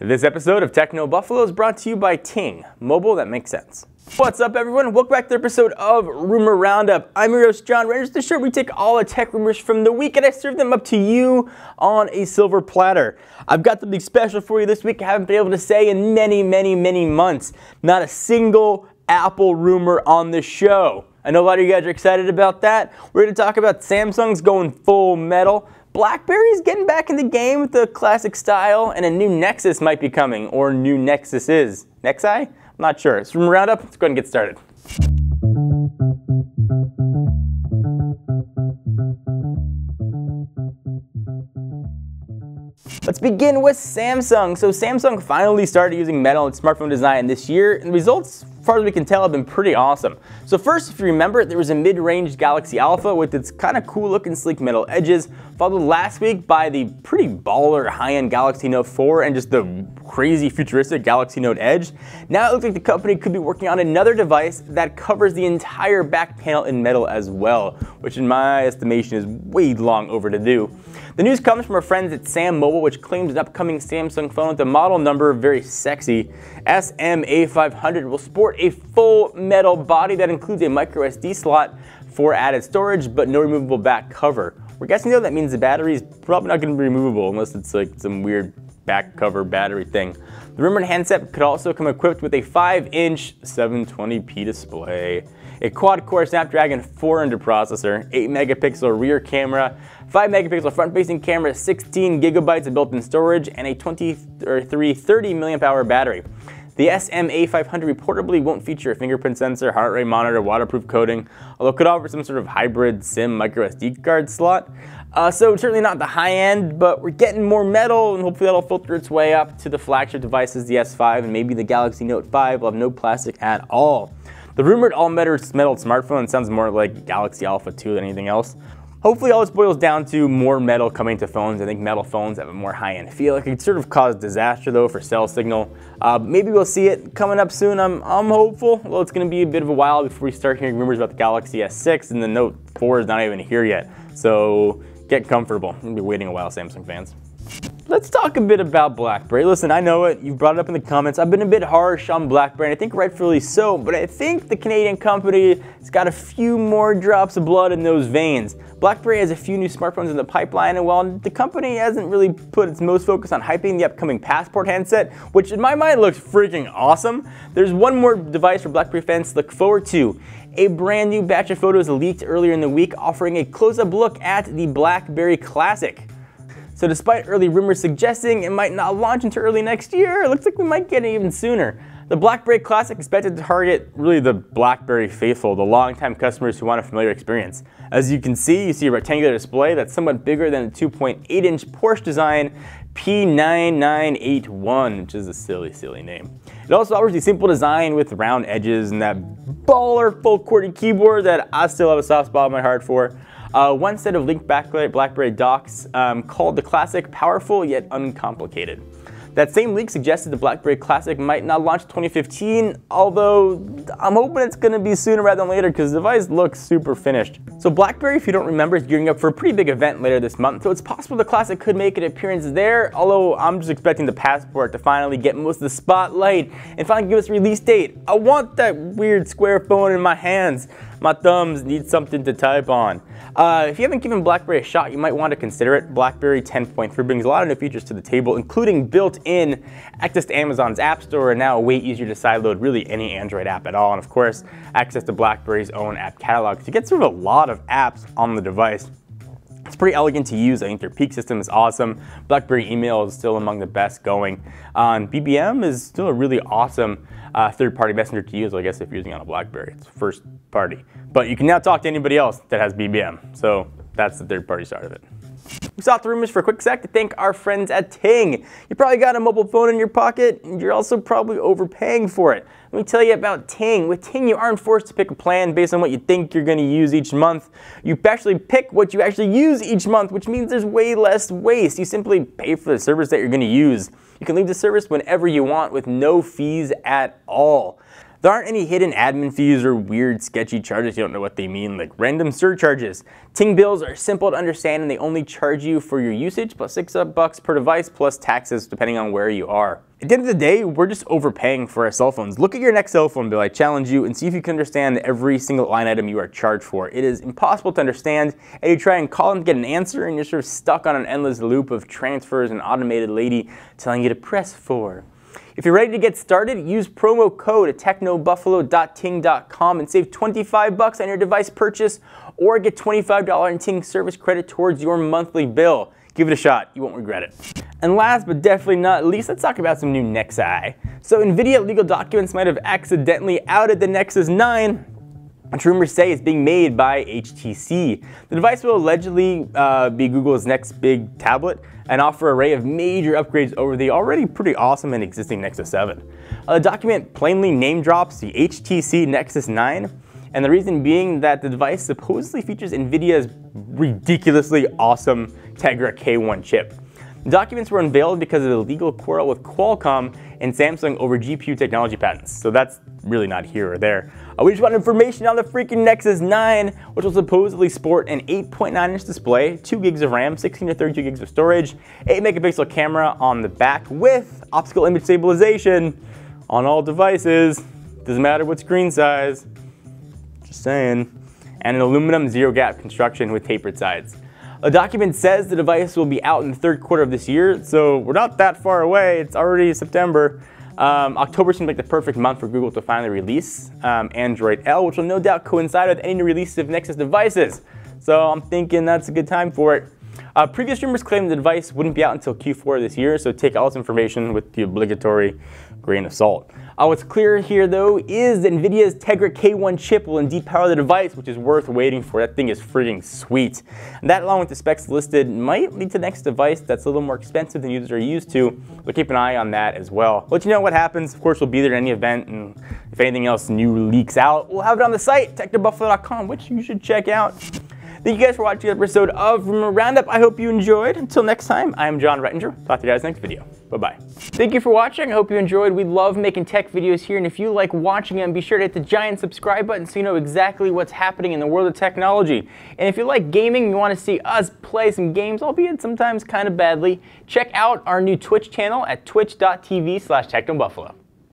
This episode of Techno Buffalo is brought to you by Ting, mobile that makes sense. What's up, everyone? Welcome back to the episode of Rumor Roundup. I'm your host, John Rangers, the show where we take all the tech rumors from the week and I serve them up to you on a silver platter. I've got something special for you this week I haven't been able to say in many months. Not a single Apple rumor on the show. I know a lot of you guys are excited about that. We're going to talk about Samsung's going full metal. Blackberry's getting back in the game with the classic style, and a new Nexus might be coming, or new Nexus is. Nexi? I'm not sure. It's from Roundup. Let's go ahead and get started. Let's begin with Samsung. So Samsung finally started using metal in smartphone design this year, and the results, as far as we can tell, have been pretty awesome. So first, if you remember, there was a mid-range Galaxy Alpha with its kind of cool looking sleek metal edges, followed last week by the pretty baller high-end Galaxy Note 4 and just the crazy futuristic Galaxy Note Edge. Now it looks like the company could be working on another device that covers the entire back panel in metal as well, which in my estimation is way long overdue. The news comes from our friends at Sam Mobile, which claims an upcoming Samsung phone with the model number very sexy SMA500 will sport a full metal body that includes a micro SD slot for added storage, but no removable back cover. We're guessing though that means the battery is probably not going to be removable unless it's like some weird back cover battery thing. The rumored handset could also come equipped with a 5-inch 720p display, a quad-core Snapdragon 400 processor, 8-megapixel rear camera, 5-megapixel front-facing camera, 16 gigabytes of built-in storage, and a 30 milliamp-hour battery. The SMA500 reportedly won't feature a fingerprint sensor, heart rate monitor, waterproof coating, although it could offer some sort of hybrid SIM micro SD card slot. So certainly not the high end, but we're getting more metal, and hopefully that'll filter its way up to the flagship devices, the S5, and maybe the Galaxy Note 5 will have no plastic at all. The rumored all-metal smartphone sounds more like Galaxy Alpha 2 than anything else. Hopefully all this boils down to more metal coming to phones. I think metal phones have a more high-end feel. It could sort of cause disaster though for cell signal. Maybe we'll see it coming up soon. I'm hopeful. Well, it's going to be a bit of a while before we start hearing rumors about the Galaxy S6, and the Note 4 is not even here yet. So get comfortable. We'll be waiting a while, Samsung fans. Let's talk a bit about Blackberry. Listen, I know it, you've brought it up in the comments. I've been a bit harsh on Blackberry, and I think rightfully so, but I think the Canadian company has got a few more drops of blood in those veins. Blackberry has a few new smartphones in the pipeline, and while the company hasn't really put its most focus on hyping the upcoming Passport handset, which in my mind looks freaking awesome, there's one more device for Blackberry fans to look forward to. A brand new batch of photos leaked earlier in the week offering a close-up look at the Blackberry Classic. So despite early rumors suggesting it might not launch until early next year, it looks like we might get it even sooner. The Blackberry Classic is expected to target really the Blackberry faithful, the longtime customers who want a familiar experience. As you can see, you see a rectangular display that's somewhat bigger than the 2.8-inch Porsche design P9981, which is a silly name. It also offers a simple design with round edges and that baller full QWERTY keyboard that I still have a soft spot in my heart for. One set of linked Blackberry docks called the Classic powerful yet uncomplicated. That same leak suggested the Blackberry Classic might not launch 2015, although I'm hoping it's going to be sooner rather than later because the device looks super finished. So Blackberry, if you don't remember, is gearing up for a pretty big event later this month, so it's possible the Classic could make an appearance there, although I'm just expecting the Passport to finally get most of the spotlight and finally give us a release date. I want that weird square phone in my hands. My thumbs need something to type on. If you haven't given Blackberry a shot, you might want to consider it. Blackberry 10.3 brings a lot of new features to the table, including built-in access to Amazon's App Store, and now way easier to sideload really any Android app at all, and of course, access to Blackberry's own app catalog. So you get sort of a lot of apps on the device. It's pretty elegant to use. I think their peak system is awesome. Blackberry email is still among the best going. BBM is still a really awesome third-party messenger to use, I guess, if you're using it on a Blackberry. It's first party. But you can now talk to anybody else that has BBM. So that's the third-party side of it. We stopped the rumors for a quick sec to thank our friends at Ting. You probably got a mobile phone in your pocket, and you're also probably overpaying for it. Let me tell you about Ting. With Ting, you aren't forced to pick a plan based on what you think you're going to use each month. You actually pick what you actually use each month, which means there's way less waste. You simply pay for the service that you're going to use. You can leave the service whenever you want with no fees at all. There aren't any hidden admin fees or weird sketchy charges you don't know what they mean, like random surcharges. Ting bills are simple to understand and they only charge you for your usage plus $6 per device plus taxes depending on where you are. At the end of the day, we're just overpaying for our cell phones. Look at your next cell phone bill, I challenge you, and see if you can understand every single line item you are charged for. It is impossible to understand, and you try and call them to get an answer, and you're sort of stuck on an endless loop of transfers and automated lady telling you to press 4. If you're ready to get started, use promo code technobuffalo.ting.com and save $25 on your device purchase, or get $25 in Ting service credit towards your monthly bill. Give it a shot, you won't regret it. And last but definitely not least, let's talk about some new Nexi. So NVIDIA legal documents might have accidentally outed the Nexus 9, which rumors say is being made by HTC. The device will allegedly be Google's next big tablet and offer an array of major upgrades over the already pretty awesome and existing Nexus 7. The document plainly name drops the HTC Nexus 9, and the reason being that the device supposedly features NVIDIA's ridiculously awesome Tegra K1 chip. The documents were unveiled because of a legal quarrel with Qualcomm and Samsung over GPU technology patents, so that's really not here or there. We just want information on the freaking Nexus 9, which will supposedly sport an 8.9-inch display, 2 gigs of RAM, 16 to 32 gigs of storage, 8-megapixel camera on the back with optical image stabilization on all devices. Doesn't matter what screen size, just saying. And an aluminum zero-gap construction with tapered sides. A document says the device will be out in the third quarter of this year, so we're not that far away. It's already September. October seems like the perfect month for Google to finally release Android L, which will no doubt coincide with any new releases of Nexus devices. So I'm thinking that's a good time for it. Previous rumors claimed the device wouldn't be out until Q4 this year, so take all this information with the obligatory grain of salt. What's clear here, though, is that NVIDIA's Tegra K1 chip will indeed power the device, which is worth waiting for. That thing is freaking sweet. And that, along with the specs listed, might lead to the next device that's a little more expensive than users are used to, so keep an eye on that as well. Let you know what happens. Of course, we'll be there at any event, and if anything else new leaks out, we'll have it on the site, technobuffalo.com, which you should check out. Thank you guys for watching this episode of Roundup. I hope you enjoyed. Until next time, I'm John Rettinger. Talk to you guys next video. Bye-bye. Thank you for watching. I hope you enjoyed. We love making tech videos here, and if you like watching them, be sure to hit the giant subscribe button so you know exactly what's happening in the world of technology. And if you like gaming and you want to see us play some games, albeit sometimes kind of badly, check out our new Twitch channel at twitch.tv/technobuffalo.